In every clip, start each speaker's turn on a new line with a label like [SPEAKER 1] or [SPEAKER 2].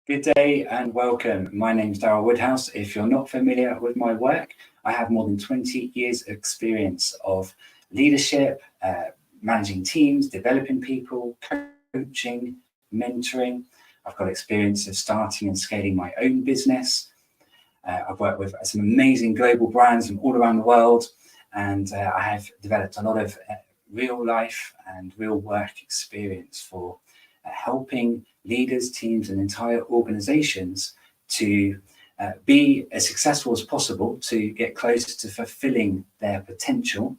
[SPEAKER 1] Good day and welcome. My name's Darryl Woodhouse. If you're not familiar with my work, I have more than 20 years experience of leadership, managing teams, developing people, coaching, mentoring. I've got experience of starting and scaling my own business. I've worked with some amazing global brands from all around the world, and I have developed a lot of real life and real work experience for helping leaders, teams, and entire organizations to be as successful as possible, to get close to fulfilling their potential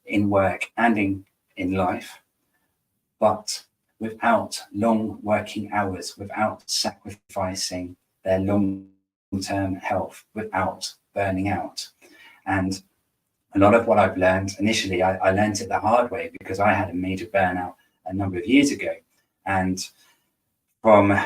[SPEAKER 1] in work and in life, but without long working hours, without sacrificing their long-term health, without burning out. And a lot of what I've learned initially, I learned it the hard way because I had a major burnout a number of years ago. And from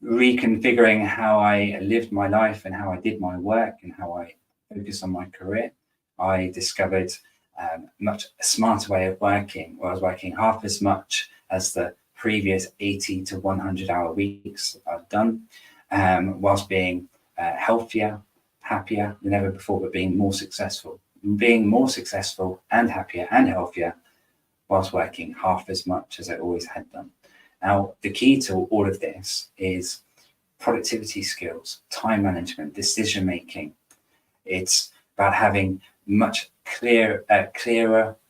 [SPEAKER 1] reconfiguring how I lived my life and how I did my work and how I focused on my career, I discovered a much smarter way of working, where I was working half as much as the previous 80 to 100 hour weeks I've done, whilst being healthier, happier than ever before, but being more successful. Being more successful and happier and healthier whilst working half as much as I always had done. Now, the key to all of this is productivity skills, time management, decision making. It's about having much clearer,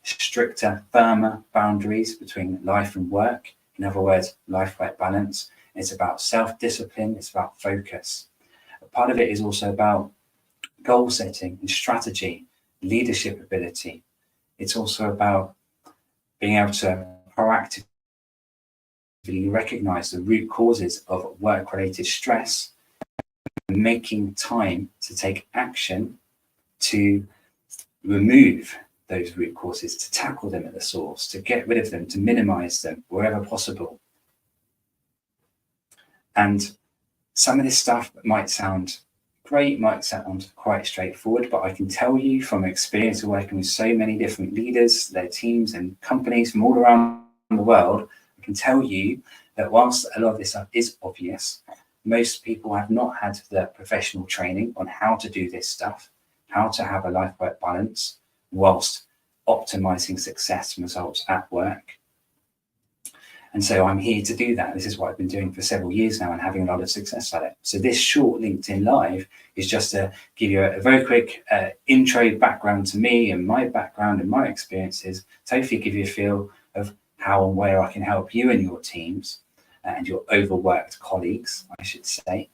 [SPEAKER 1] stricter, firmer boundaries between life and work. In other words, life-work balance. It's about self-discipline. It's about focus. A part of it is also about goal setting and strategy, leadership ability. It's also about being able to proactively recognize the root causes of work-related stress and making time to take action to remove those root causes, to tackle them at the source, to get rid of them, to minimize them wherever possible. And some of this stuff might sound great, might sound quite straightforward, but I can tell you from experience of working with so many different leaders, their teams and companies from all around the world, I can tell you that whilst a lot of this stuff is obvious, most people have not had the professional training on how to do this stuff, how to have a life-work balance whilst optimizing success and results at work. And so I'm here to do that. This is what I've been doing for several years now and having a lot of success at it. So this short LinkedIn Live is just to give you a very quick intro background to me and my background and my experiences, to hopefully give you a feel of how and where I can help you and your teams and your overworked colleagues, I should say.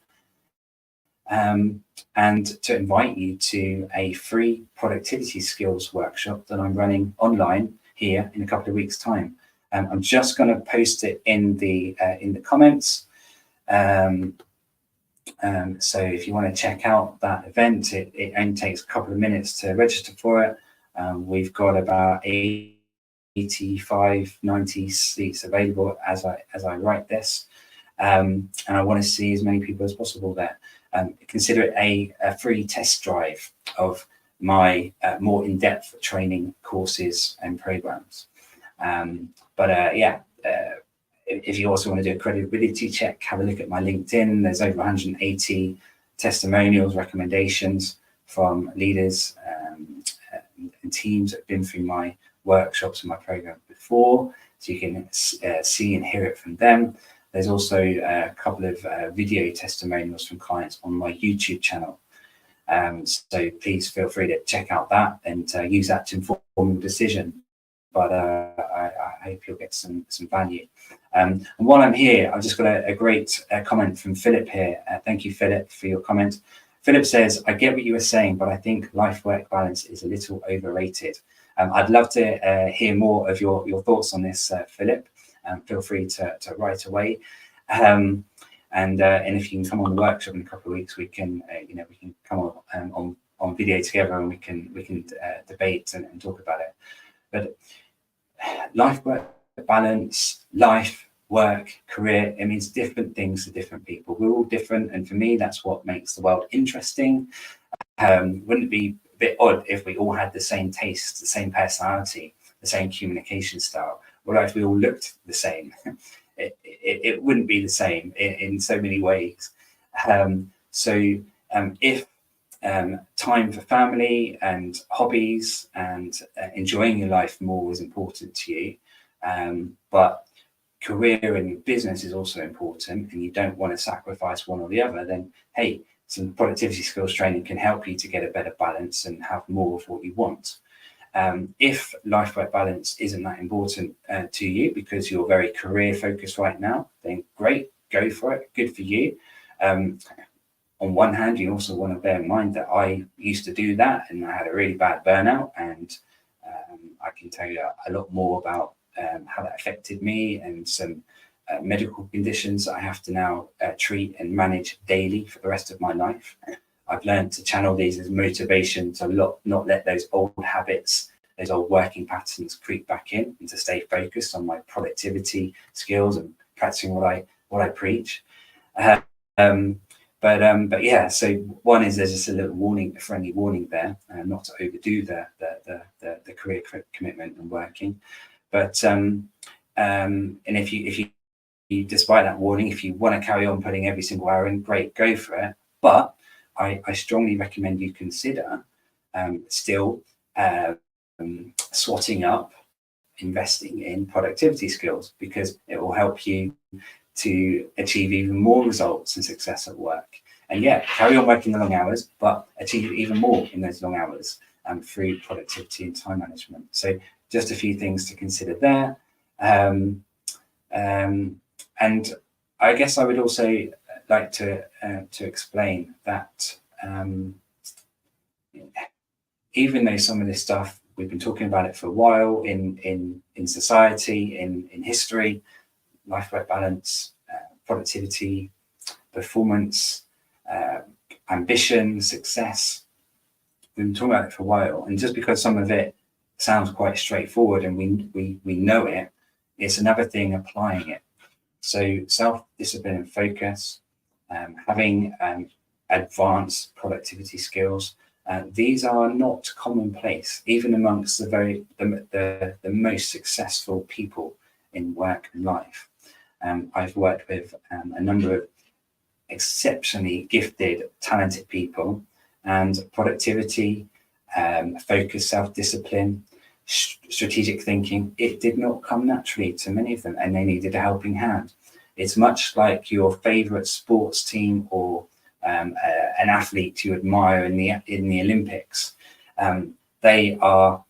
[SPEAKER 1] And to invite you to a free productivity skills workshop that I'm running online here in a couple of weeks' time. I'm just going to post it in the comments. So if you want to check out that event, it only takes a couple of minutes to register for it. We've got about 85, 90 seats available as I write this. And I want to see as many people as possible there. Consider it a free test drive of my more in-depth training courses and programs. If you also want to do a credibility check, have a look at my LinkedIn. There's over 180 testimonials, recommendations from leaders and teams that have been through my workshops and my program before, so you can see and hear it from them. There's also a couple of video testimonials from clients on my YouTube channel. So please feel free to check out that and use that to inform your decision. But I hope you'll get some value. And while I'm here, I've just got a great comment from Philip here. Thank you, Philip, for your comment. Philip says, I get what you were saying, but I think life-work balance is a little overrated. I'd love to hear more of your thoughts on this, Philip. Feel free to write away. And if you can come on the workshop in a couple of weeks, we can come on video together and we can debate and talk about it. But life-work balance, life, work, career, it means different things to different people. We're all different, and for me, that's what makes the world interesting. Wouldn't it be a bit odd if we all had the same taste, the same personality, the same communication style? Well, if we all looked the same, it wouldn't be the same in so many ways. If time for family and hobbies and enjoying your life more is important to you, but career and business is also important, and you don't want to sacrifice one or the other, then hey, some productivity skills training can help you to get a better balance and have more of what you want. If life-work balance isn't that important to you because you're very career focused right now, then great, go for it, good for you. On one hand, you also want to bear in mind that I used to do that and I had a really bad burnout, and I can tell you a lot more about how that affected me and some medical conditions that I have to now treat and manage daily for the rest of my life. I've learned to channel these as motivation to not let those old habits, those old working patterns creep back in, and to stay focused on my productivity skills and practicing what I preach. But yeah, so one is there's just a little warning, a friendly warning there, not to overdo the career commitment and working. But and if you despite that warning, if you want to carry on putting every single hour in, great, go for it. But I strongly recommend you consider still swatting up, investing in productivity skills, because it will help you to achieve even more results and success at work. And yeah, carry on working the long hours, but achieve even more in those long hours through productivity and time management. So just a few things to consider there. And I guess I would also like to explain that even though some of this stuff, we've been talking about it for a while in society, in history, life-work balance, productivity, performance, ambition, success, we've been talking about it for a while. And just because some of it sounds quite straightforward and we know it, it's another thing applying it. So self-discipline and focus, having advanced productivity skills, these are not commonplace, even amongst the most successful people in work and life. I've worked with a number of exceptionally gifted, talented people, and productivity, focus, self-discipline, strategic thinking, it did not come naturally to many of them, and they needed a helping hand. It's much like your favorite sports team or an athlete you admire in the Olympics. They are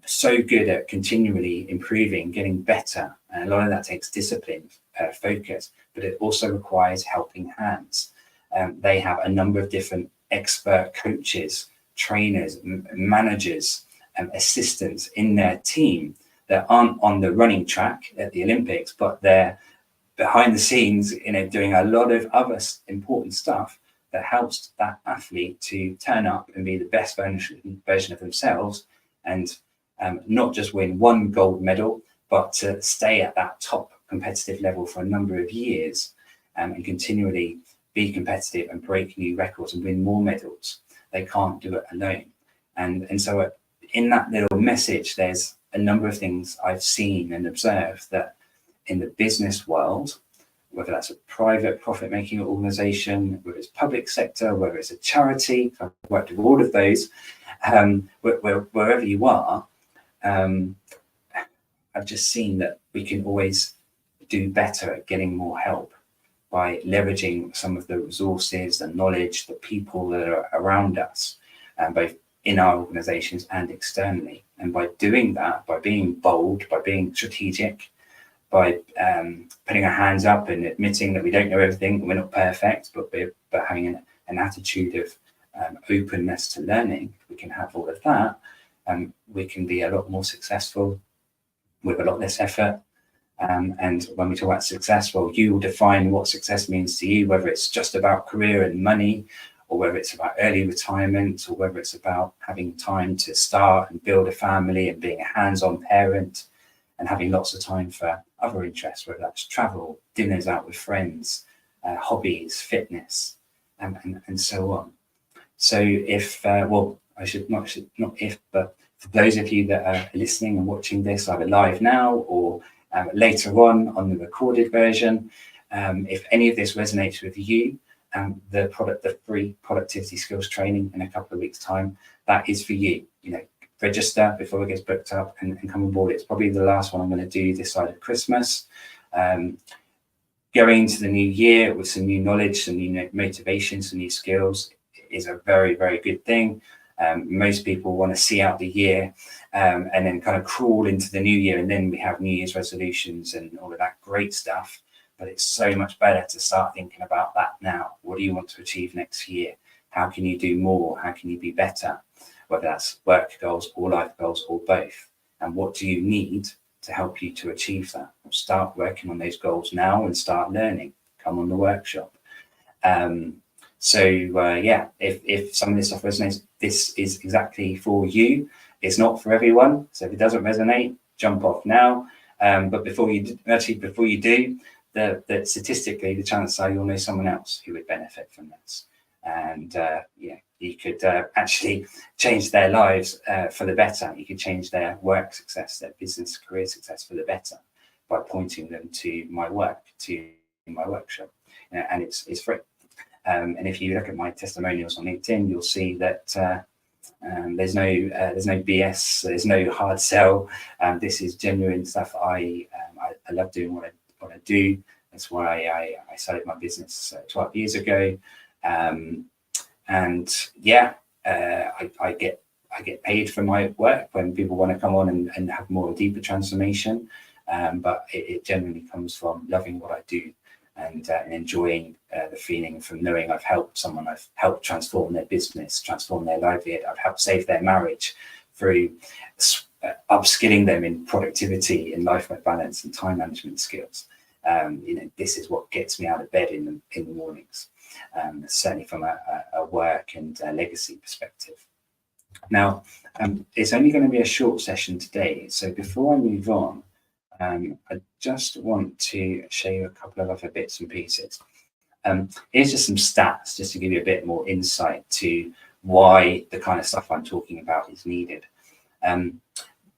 [SPEAKER 1] so good at continually improving, getting better, and a lot of that takes discipline, focus, but it also requires helping hands. They have a number of different expert coaches, trainers, managers, assistants in their team that aren't on the running track at the Olympics, but they're behind the scenes, doing a lot of other important stuff that helps that athlete to turn up and be the best version of themselves, and not just win one gold medal, but to stay at that top competitive level for a number of years, and continually be competitive and break new records and win more medals. They can't do it alone. And so in that little message, there's a number of things I've seen and observed that in the business world, whether that's a private profit-making organization, whether it's public sector, whether it's a charity, I've worked with all of those, wherever you are, I've just seen that we can always do better at getting more help by leveraging some of the resources, the knowledge, the people that are around us, both in our organizations and externally. And by doing that, by being bold, by being strategic, by putting our hands up and admitting that we don't know everything, we're not perfect, but having an attitude of openness to learning, we can have all of that, and we can be a lot more successful with a lot less effort. And when we talk about success, well, you will define what success means to you, whether it's just about career and money, or whether it's about early retirement, or whether it's about having time to start and build a family and being a hands-on parent and having lots of time for other interests, whether that's travel, dinners out with friends, hobbies, fitness, and so on. So but for those of you that are listening and watching this either live now or later on the recorded version, if any of this resonates with you, the free productivity skills training in a couple of weeks' time. That is for you. Register before it gets booked up and come on board. It's probably the last one I'm going to do this side of Christmas. Going into the new year with some new knowledge, some new motivation, some new skills is a very, very good thing. Most people want to see out the year and then kind of crawl into the new year, and then we have New Year's resolutions and all of that great stuff. But it's so much better to start thinking about that now. What do you want to achieve next year? How can you do more? How can you be better? Whether that's work goals or life goals or both. And what do you need to help you to achieve that? Start working on those goals now and start learning. Come on the workshop. If some of this stuff resonates, this is exactly for you. It's not for everyone. So if it doesn't resonate, jump off now. But before you do, that statistically, the chances are you'll know someone else who would benefit from this. And you could actually change their lives for the better. You could change their work success, their business career success for the better by pointing them to my work, to my workshop. And it's free. And if you look at my testimonials on LinkedIn, you'll see that there's no BS, there's no hard sell. This is genuine stuff. I love doing what I do. That's why I started my business 12 years ago. I get paid for my work when people want to come on and have more deeper transformation. But it generally comes from loving what I do and enjoying the feeling from knowing I've helped someone, I've helped transform their business, transform their livelihood, I've helped save their marriage through upskilling them in productivity, in life balance and time management skills. This is what gets me out of bed in the mornings, certainly from a work and legacy perspective. Now, it's only going to be a short session today, so before I move on, I just want to show you a couple of other bits and pieces. Here's just some stats, just to give you a bit more insight to why the kind of stuff I'm talking about is needed.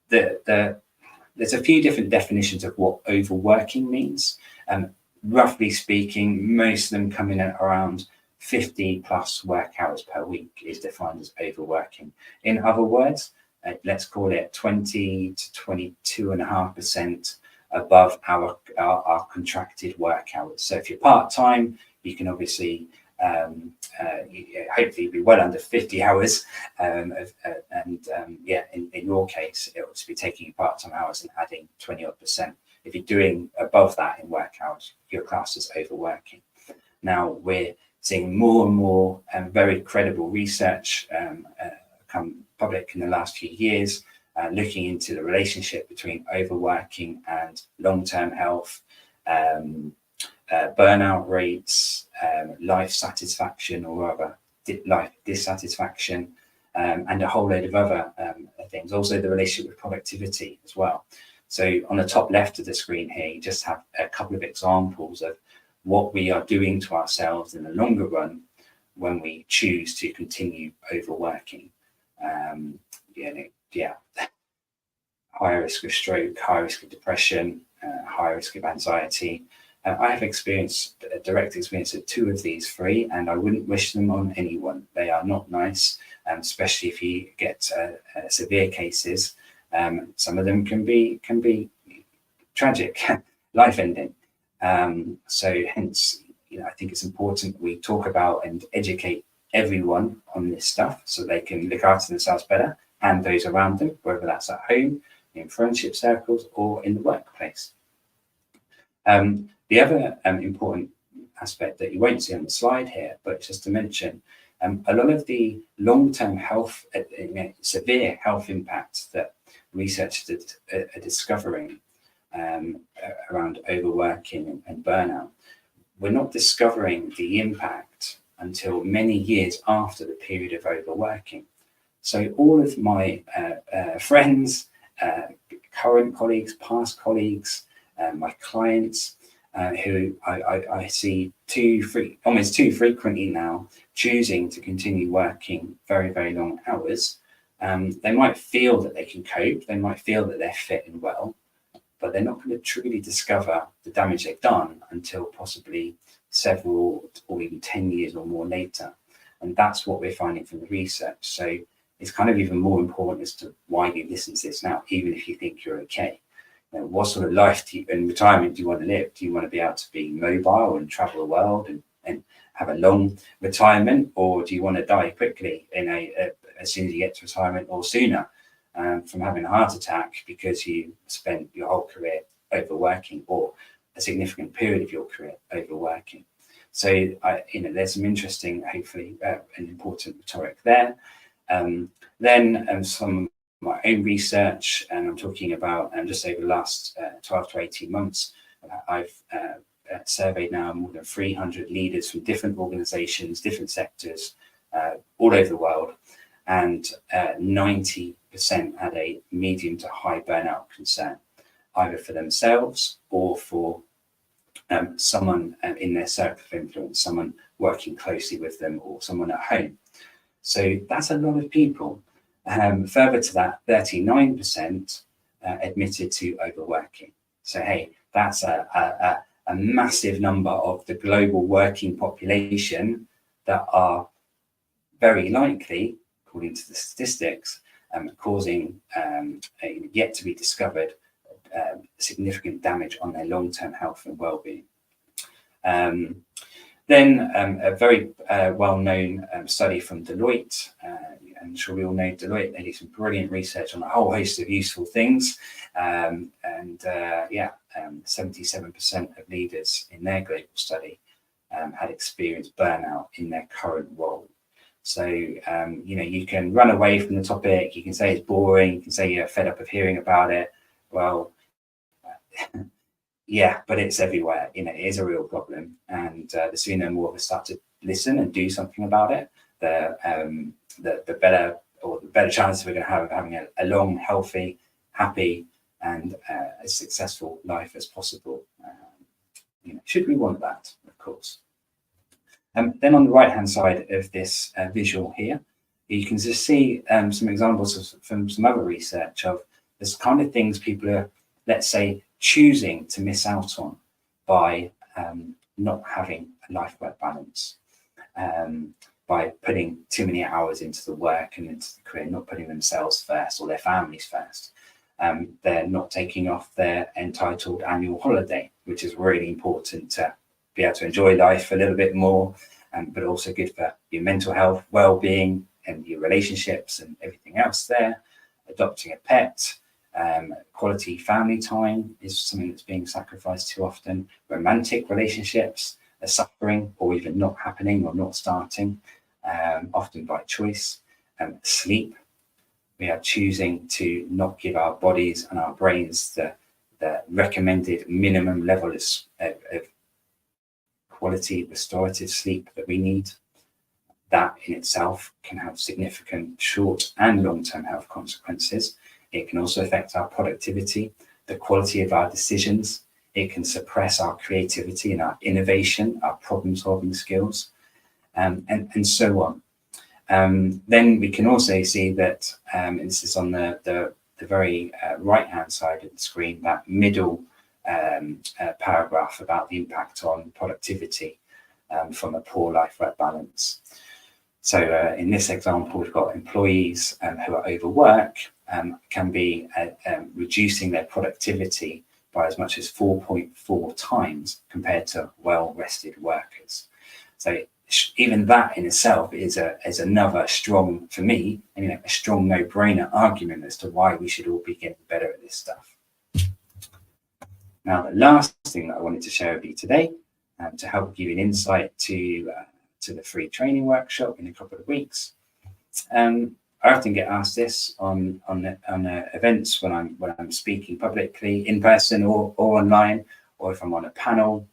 [SPEAKER 1] There's a few different definitions of what overworking means. Roughly speaking, most of them come in at around 50 plus work hours per week is defined as overworking. In other words, let's call it 20 to 22.5% above our contracted work hours. So if you're part-time, you can obviously hopefully be well under 50 hours. In your case, it would be taking part-time hours and adding 20-odd%. If you're doing above that in work hours, your class is overworking. Now, we're seeing more and more very credible research come public in the last few years, looking into the relationship between overworking and long-term health, burnout rates, life satisfaction, or rather life dissatisfaction, and a whole load of other things. Also the relationship with productivity as well. So on the top left of the screen here, you just have a couple of examples of what we are doing to ourselves in the longer run when we choose to continue overworking. Higher risk of stroke, high risk of depression, high risk of anxiety. I have experienced a direct experience of two of these three, and I wouldn't wish them on anyone. They are not nice, especially if you get severe cases. Some of them can be tragic, life-ending. So hence, I think it's important we talk about and educate everyone on this stuff so they can look after themselves better and those around them, whether that's at home, in friendship circles, or in the workplace. The other important aspect that you won't see on the slide here, but just to mention, a lot of the long-term health, severe health impacts that researchers are discovering around overworking and burnout, we're not discovering the impact until many years after the period of overworking. So all of my friends, current colleagues, past colleagues, my clients, who I see almost too frequently now, choosing to continue working very, very long hours. They might feel that they can cope, they might feel that they're fit and well, but they're not going to truly discover the damage they've done until possibly several or even 10 years or more later. And that's what we're finding from the research. So it's kind of even more important as to why you listen to this now, even if you think you're okay. You know, what sort of life in retirement do you want to live? Do you want to be able to be mobile and travel the world and have a long retirement, or do you want to die quickly as soon as you get to retirement, or sooner from having a heart attack because you spent your whole career overworking, or a significant period of your career overworking? So there's some interesting, hopefully, and important rhetoric there. Then some of my own research, and I'm talking about just over the last 12 to 18 months, I've surveyed now more than 300 leaders from different organizations, different sectors, all over the world, and 90% had a medium to high burnout concern, either for themselves or for someone in their circle of influence, someone working closely with them, or someone at home. So that's a lot of people. Further to that, 39% admitted to overworking. So, hey, that's a massive number of the global working population that are very likely, according to the statistics, causing yet to be discovered significant damage on their long-term health and well-being. Then a very well-known study from Deloitte. I'm sure we all know Deloitte. They do some brilliant research on a whole host of useful things. 77% of leaders in their global study had experienced burnout in their current role. So, you can run away from the topic. You can say it's boring. You can say you're fed up of hearing about it. Well, yeah, but it's everywhere. It is a real problem. And the sooner more of us start to listen and do something about it, the better chance we're going to have of having a long, healthy, happy, and as successful life as possible. Should we want that, of course. Then on the right-hand side of this visual here, you can just see some examples from some other research of this kind of things people are, let's say, choosing to miss out on by not having a life-work balance, by putting too many hours into the work and into the career, not putting themselves first or their families first. They're not taking off their entitled annual holiday, which is really important to be able to enjoy life a little bit more, but also good for your mental health, well-being, and your relationships and everything else there. Adopting a pet, quality family time is something that's being sacrificed too often. Romantic relationships are suffering or even not happening or not starting, often by choice. Sleep, we are choosing to not give our bodies and our brains the recommended minimum level of quality restorative sleep that we need. That in itself can have significant short and long-term health consequences. It can also affect our productivity, the quality of our decisions. It can suppress our creativity and our innovation, our problem-solving skills, and so on. Then we can also see that, and this is on the very right-hand side of the screen, that middle paragraph about the impact on productivity from a poor life-work balance. So in this example, we've got employees who are overworked can be reducing their productivity by as much as 4.4 times compared to well-rested workers. So even that in itself is another strong, for me, a strong no-brainer argument as to why we should all be getting better at this stuff. Now, the last thing that I wanted to share with you today, to help give you an insight to the free training workshop in a couple of weeks. I often get asked this on events when I'm speaking publicly, in person or online, or if I'm on a panel.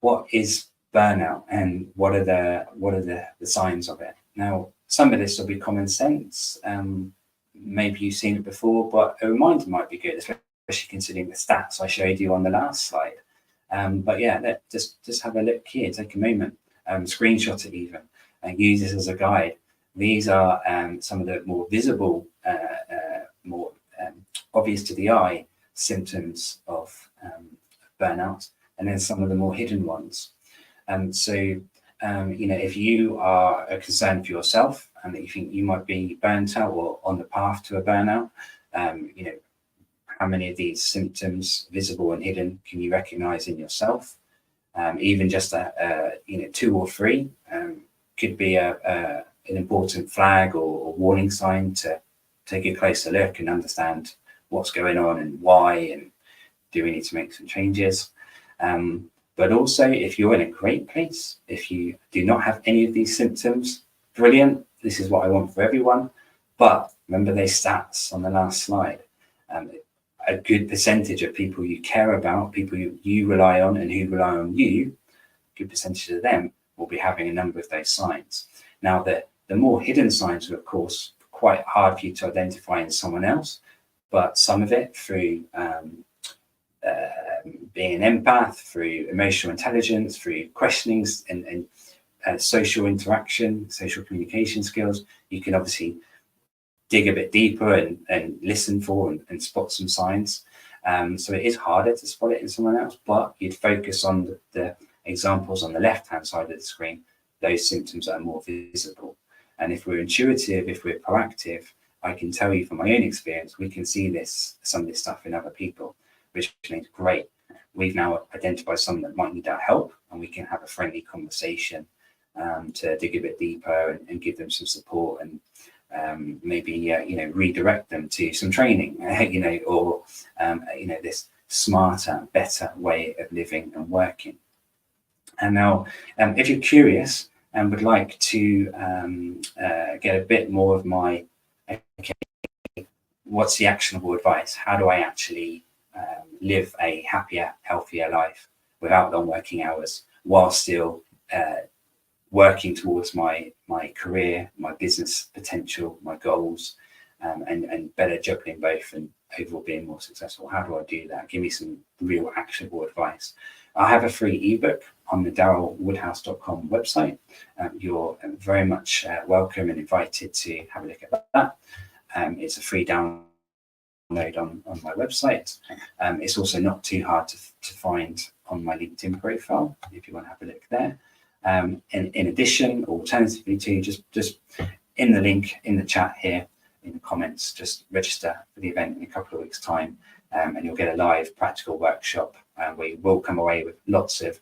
[SPEAKER 1] What is burnout, and what are the signs of it? Now, some of this will be common sense. Maybe you've seen it before, but a reminder might be good, especially considering the stats I showed you on the last slide. But yeah, just have a look here, take a moment, screenshot it even, and use this as a guide. These are some of the more visible, more obvious to the eye symptoms of burnout. and then some of the more hidden ones. If you are concerned for yourself and that you think you might be burnt out or on the path to a burnout, how many of these symptoms, visible and hidden, can you recognize in yourself? Even just 2 or 3 could be an important flag or warning sign to take a closer look and understand what's going on and why, and do we need to make some changes. But also, if you're in a great place, if you do not have any of these symptoms, brilliant. This is what I want for everyone. But remember those stats on the last slide. A good percentage of people you care about, people you rely on and who rely on you, good percentage of them will be having a number of those signs. Now, the more hidden signs are, of course, quite hard for you to identify in someone else, but some of it through being an empath, through emotional intelligence, through questionings and social interaction, social communication skills, you can obviously dig a bit deeper and listen for and spot some signs. So it is harder to spot it in someone else, but you'd focus on the examples on the left-hand side of the screen, those symptoms that are more visible. And if we're intuitive, if we're proactive, I can tell you from my own experience, we can see some of this stuff in other people, which means great. We've now identified someone that might need our help, and we can have a friendly conversation to dig a bit deeper and give them some support and maybe redirect them to some training, or this smarter, better way of living and working. And now, if you're curious and would like to get a bit more of my, what's the actionable advice? How do I actually live a happier, healthier life without long working hours while still working towards my career, my business potential, my goals, and better juggling both and overall being more successful? How do I do that? Give me some real actionable advice. I have a free ebook on the darylwoodhouse.com website. You're very much welcome and invited to have a look at that. It's a free download on my website. It's also not too hard to find on my LinkedIn profile if you want to have a look there. In addition, alternatively to just in the link in the chat here, in the comments, just register for the event in a couple of weeks' time, and you'll get a live practical workshop where you will come away with lots of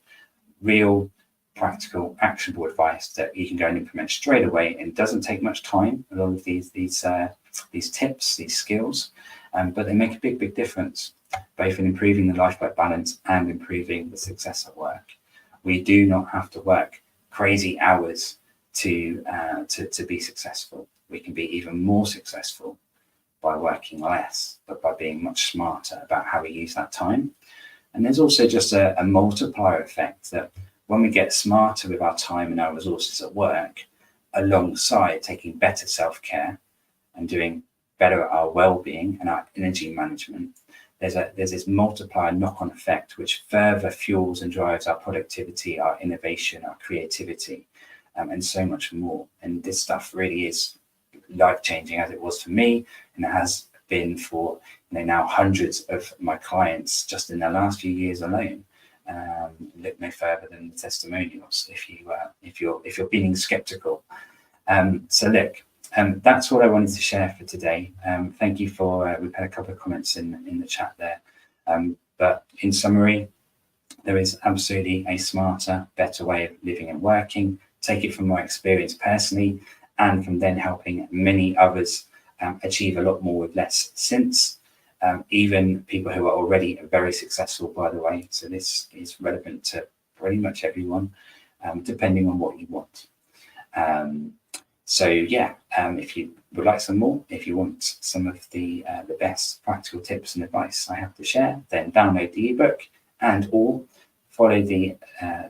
[SPEAKER 1] real, practical, actionable advice that you can go and implement straight away. And it doesn't take much time. A lot of these tips, these skills, but they make a big difference, both in improving the life-work balance and improving the success at work. We do not have to work crazy hours to be successful. We can be even more successful by working less, but by being much smarter about how we use that time. And there's also just a multiplier effect that when we get smarter with our time and our resources at work, alongside taking better self-care and doing better at our well-being and our energy management, there's this multiplier knock-on effect which further fuels and drives our productivity, our innovation, our creativity, and so much more. And this stuff really is life-changing, as it was for me, and it has been for now hundreds of my clients just in the last few years alone. Look no further than the testimonials if you're being skeptical. So look, that's what I wanted to share for today. Thank you for we've had a couple of comments in the chat there, but in summary, there is absolutely a smarter, better way of living and working. Take it from my experience personally, and from then helping many others achieve a lot more with less since, even people who are already very successful, by the way. So this is relevant to pretty much everyone, depending on what you want. So yeah, if you would like some more, if you want some of the best practical tips and advice I have to share, then download the ebook and or follow the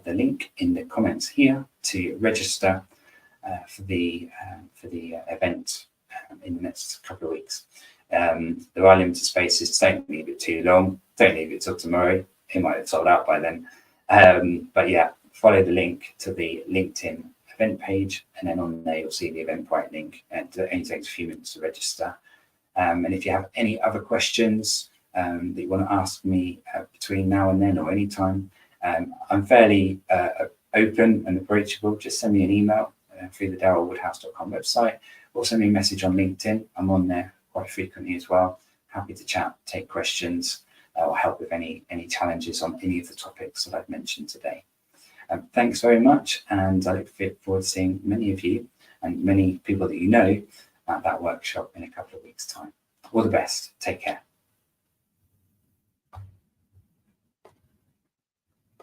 [SPEAKER 1] link in the comments here to register for the event in the next couple of weeks. There are limited spaces. Don't leave it too long. Don't leave it till tomorrow. It might have sold out by then. But yeah, follow the link to the LinkedIn event page, and then on there you'll see the Eventbrite link, and it only takes a few minutes to register. And if you have any other questions that you want to ask me between now and then or anytime, I'm fairly open and approachable. Just send me an email through the darylwoodhouse.com website, or send me a message on LinkedIn. I'm on there quite frequently as well. Happy to chat, take questions, or help with any challenges on any of the topics that I've mentioned today. Thanks very much, and I look forward to seeing many of you and many people that you know at that workshop in a couple of weeks' time. All the best. Take care.